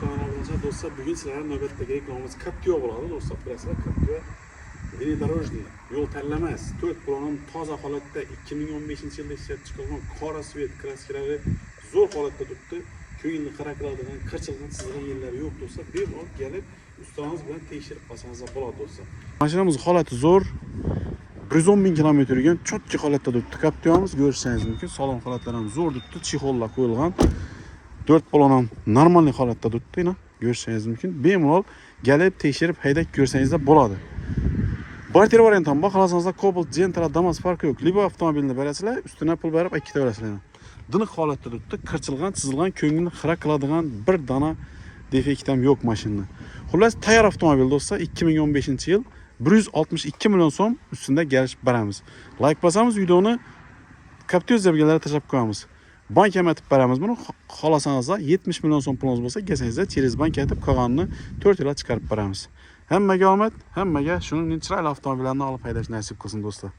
kanalımıza dostlar bugün sizlerle nöbette reklamımız Captiva bo'ladi dostlar. Bilasizlar Captiva внедорожный, yo'l tanlamas, 4 balonim toza holatda 2015-yilda ishlab chiqarilgan qora svet kraskalari zo'r holatda turibdi. Ko'ngilni qara qiladigan, qirchilgan, chizilgan yerlari yo'q do'stlar. Bemalol kelib ustoz bilan tekshirib olsangiz bo'ladi do'stlar. Mashinamiz holati zo'r. 110 bin kilometr yurgan cho'tki holatda turibdi. Captivamiz ko'rishingiz mumkin. Salon holatlari ham zo'r turibdi. Chexollar qo'yilgan. 4 balon ham normal holatda turibdi. Ko'rishingiz mumkin. Bemalol kelib tekshirib haydab ko'rsangizlar bo'ladi. Barter variant ham bor. Xohlasangiz Cobalt, Gentra, Damas farqi yo'q. Libo avtomobilni berasizlar, ustiga pul berib ikkita berasizlar. Diniq holatda turibdi. Qirchilgan, chizilgan, ko'ngilni xira qiladigan bir dona defekt ham yo'q mashinada. Xullas, tayyor avtomobil do'stlar, 2015-yil 162 million so'm ustida garish beramiz. Like bosamiz, videoni Captiva zargarlarga tashlab qo'yamiz. Bank yamatib beramiz buni. Xohlasangiz 70 million so'm pulingiz bo'lsa, kelsangiz через bank yatib qolganini 4 yilga chiqarib beramiz. Hammaga omad, hammaga shuningdek chiroyli avtomobillarni olib haydash nasib qilsin do'stlar.